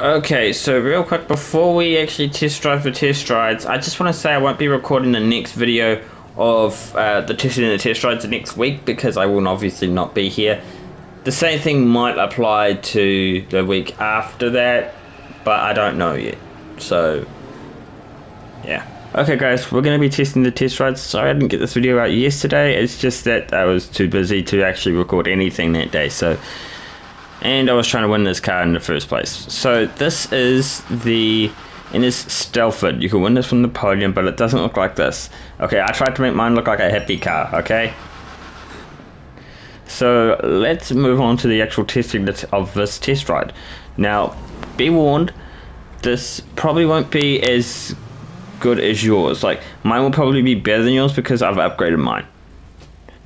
Okay, so real quick, before we actually test drive the test rides, I just want to say I won't be recording the next video of the testing and the test rides next week because I will obviously not be here. The same thing might apply to the week after that, but I don't know yet. So, yeah. Okay guys, we're going to be testing the test rides. Sorry I didn't get this video out yesterday, it's just that I was too busy to actually record anything that day, and I was trying to win this car in the first place. So this is the Ennis Stelford. You can win this from the podium, but it doesn't look like this. Okay, I tried to make mine look like a happy car, okay? So let's move on to the actual testing of this test ride. Now, be warned, this probably won't be as good as yours. Like, mine will probably be better than yours because I've upgraded mine.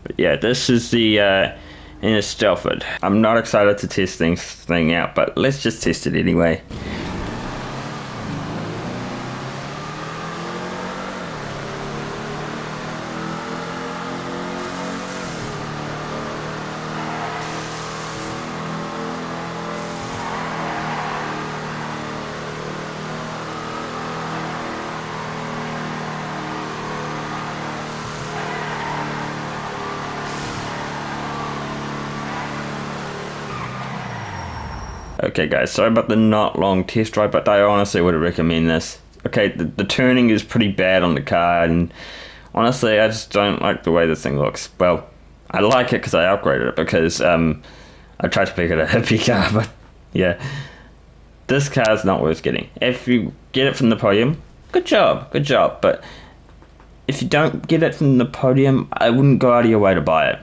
But yeah, this is the Ennis Stelford. I'm not excited to test this thing out, but let's just test it anyway. Okay guys, sorry about the not long test ride, but I honestly would recommend this. Okay, the turning is pretty bad on the car, and honestly I just don't like the way this thing looks. Well, I like it because I upgraded it, because I tried to make it a hippie car, but yeah. This car is not worth getting. If you get it from the podium, good job, but if you don't get it from the podium, I wouldn't go out of your way to buy it.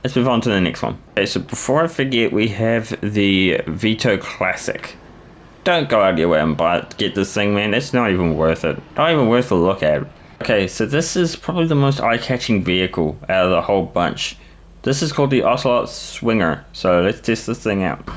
Let's move on to the next one. Okay, so before I forget, we have the Vito Classic. Don't go out of your way and get this thing, man. It's not even worth it. Not even worth a look at. Okay, so this is probably the most eye-catching vehicle out of the whole bunch. This is called the Ocelot Swinger. So let's test this thing out.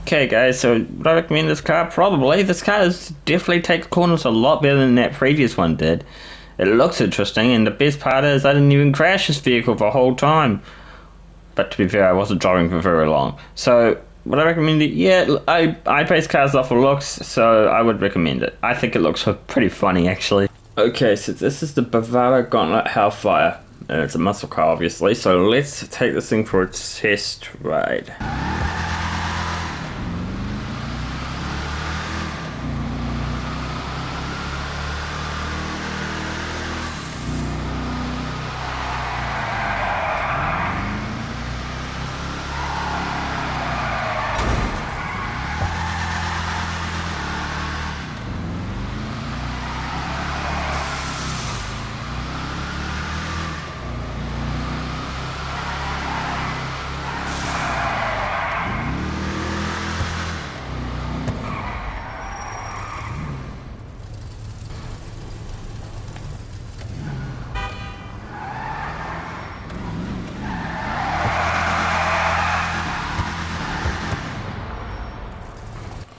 Okay guys, so would I recommend this car? Probably. This car definitely takes corners a lot better than that previous one did. It looks interesting, and the best part is I didn't even crash this vehicle the whole time. But to be fair, I wasn't driving for very long. So, would I recommend it? Yeah, I base cars off of looks, so I would recommend it. I think it looks pretty funny, actually. Okay, so this is the Bavaro Gauntlet Hellfire. And it's a muscle car, obviously, so let's take this thing for a test ride.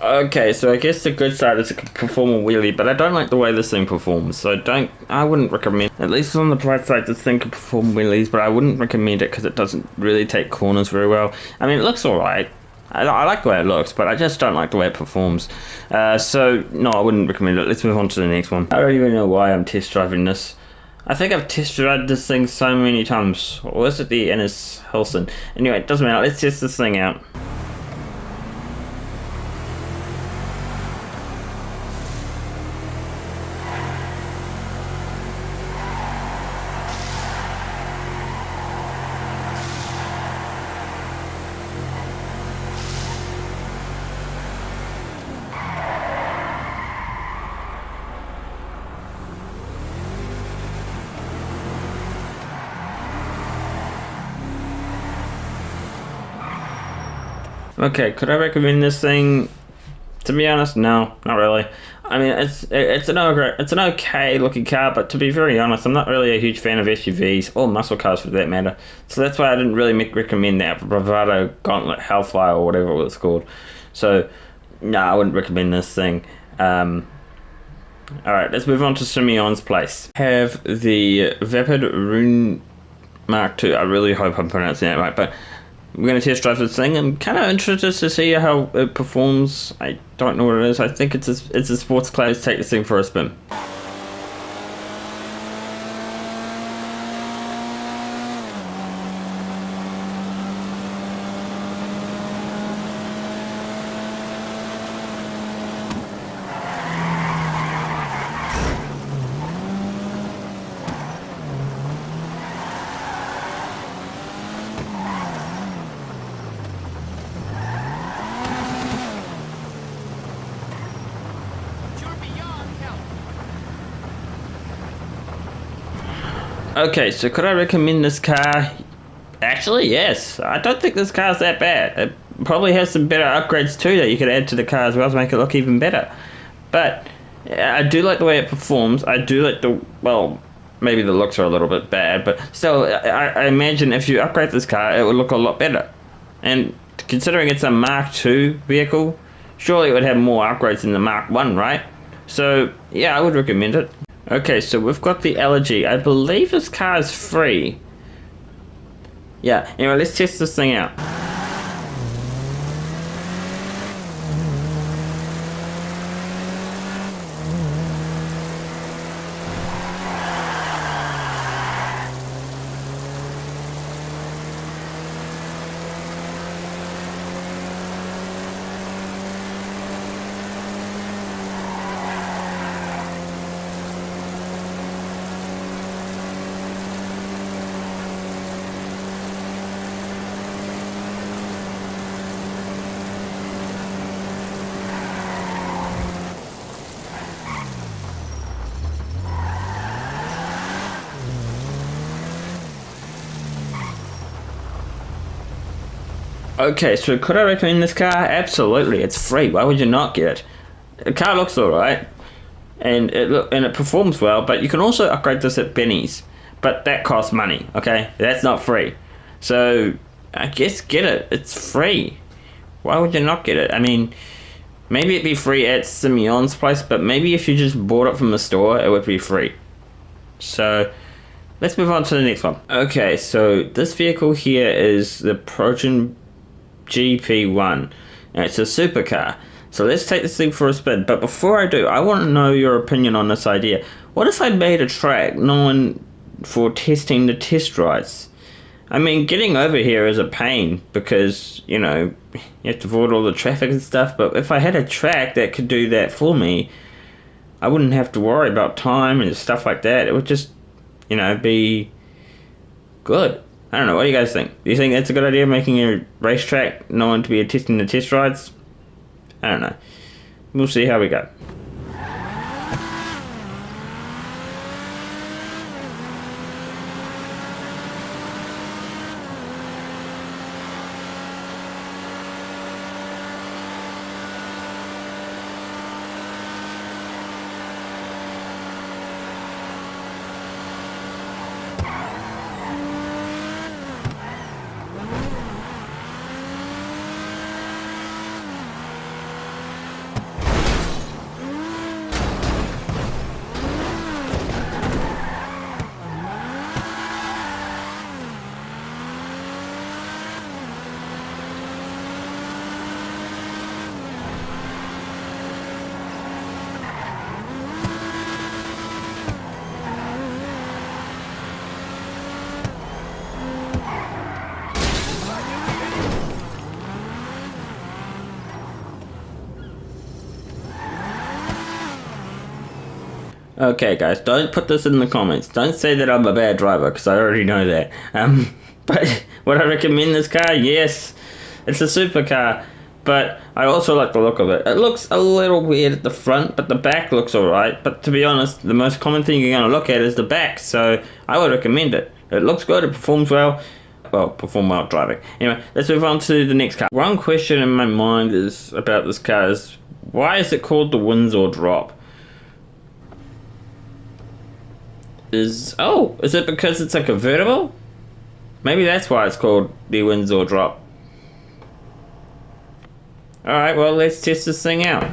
Okay, so I guess the good side is it can perform a wheelie, but I don't like the way this thing performs, so I wouldn't recommend. At least on the bright side, this thing can perform wheelies, but I wouldn't recommend it because it doesn't really take corners very well. I mean, it looks alright. I like the way it looks, but I just don't like the way it performs. So, no, I wouldn't recommend it. Let's move on to the next one. I don't even know why I'm test driving this. I think I've test driven this thing so many times. Or is it the Ennis Helston? Anyway, it doesn't matter. Let's test this thing out. Okay, could I recommend this thing? To be honest, no, not really. I mean, it's an okay looking car, but to be very honest, I'm not really a huge fan of SUVs or muscle cars for that matter. So that's why I didn't really recommend that Bravado Gauntlet Hellfire or whatever it was called. So, no, I wouldn't recommend this thing. All right, let's move on to Simeon's place. Have the Vapid Rune Mark II. I really hope I'm pronouncing that right, but we're going to test drive this thing. I'm kind of interested to see how it performs. I don't know what it is. I think it's a sports class. Let's take this thing for a spin. Okay, so could I recommend this car? Actually, yes. I don't think this car's that bad. It probably has some better upgrades too that you could add to the car as well to make it look even better. But yeah, I do like the way it performs. I do like well, maybe the looks are a little bit bad, but still, I imagine if you upgrade this car, it would look a lot better. And considering it's a Mark II vehicle, surely it would have more upgrades than the Mark 1, right? So yeah, I would recommend it. Okay, so we've got the Elegy. I believe this car is free. Yeah, anyway, let's test this thing out. Okay, so could I recommend this car? Absolutely, it's free. Why would you not get it? The car looks alright, and it performs well. But you can also upgrade this at Benny's, but that costs money. Okay, that's not free. So I guess get it. It's free. Why would you not get it? I mean, maybe it'd be free at Simeon's place, but maybe if you just bought it from the store, it would be free. So let's move on to the next one. Okay, so this vehicle here is the Proton GP1. And it's a supercar. So let's take this thing for a spin. But before I do, I want to know your opinion on this idea. What if I made a track known for testing the test rides? I mean, getting over here is a pain because, you know, you have to avoid all the traffic and stuff. But if I had a track that could do that for me, I wouldn't have to worry about time and stuff like that. It would just, you know, be good. I don't know. What do you guys think? Do you think that's a good idea, making a racetrack known to be testing the test rides? I don't know. We'll see how we go. Okay, guys, don't put this in the comments. Don't say that I'm a bad driver, because I already know that. But would I recommend this car? Yes. It's a supercar, but I also like the look of it. It looks a little weird at the front, but the back looks alright. But to be honest, the most common thing you're going to look at is the back, so I would recommend it. It looks good, it performs well. well, perform well driving. Anyway, let's move on to the next car. One question in my mind is about this car is, why is it called the Windsor Drop? Is it because it's a convertible? Maybe that's why it's called the Windsor Drop. Alright, well, let's test this thing out.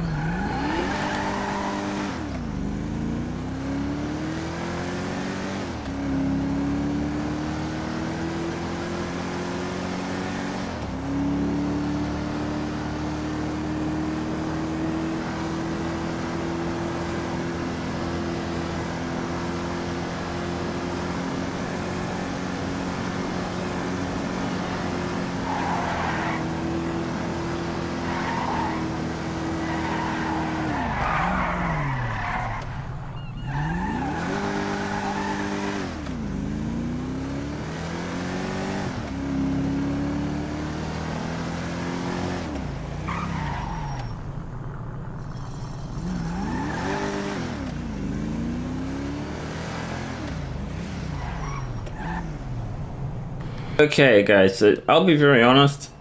Okay guys, so I'll be very honest.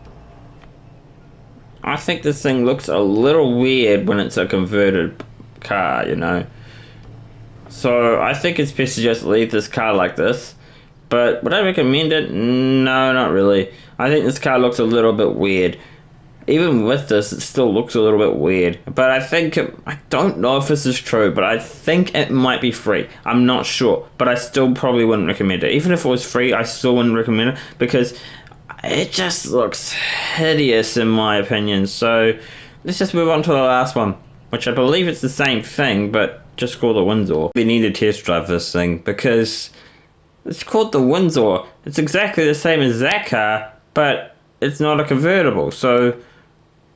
I think this thing looks a little weird when it's a converted car, you know. So I think it's best to just leave this car like this. But would I recommend it? No, not really. I think this car looks a little bit weird. Even with this, it still looks a little bit weird. But I don't know if this is true, but I think it might be free. I'm not sure, but I still probably wouldn't recommend it. Even if it was free, I still wouldn't recommend it because it just looks hideous in my opinion. So let's just move on to the last one, which I believe it's the same thing, but just called the Windsor. We need to test drive this thing because it's called the Windsor. It's exactly the same as that car, but it's not a convertible. So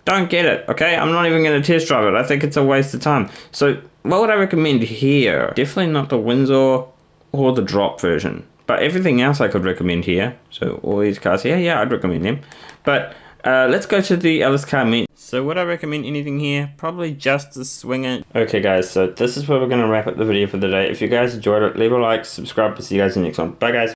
don't get it, okay? I'm not even going to test drive it. I think it's a waste of time. So what would I recommend here? Definitely not the Windsor or the Drop version. But everything else I could recommend here. So all these cars here, yeah, I'd recommend them. But let's go to the Ellis car meet. So would I recommend anything here? Probably just the Swinger. Okay guys, so this is where we're going to wrap up the video for the day. If you guys enjoyed it, leave a like, subscribe, to see you guys in the next one. Bye guys.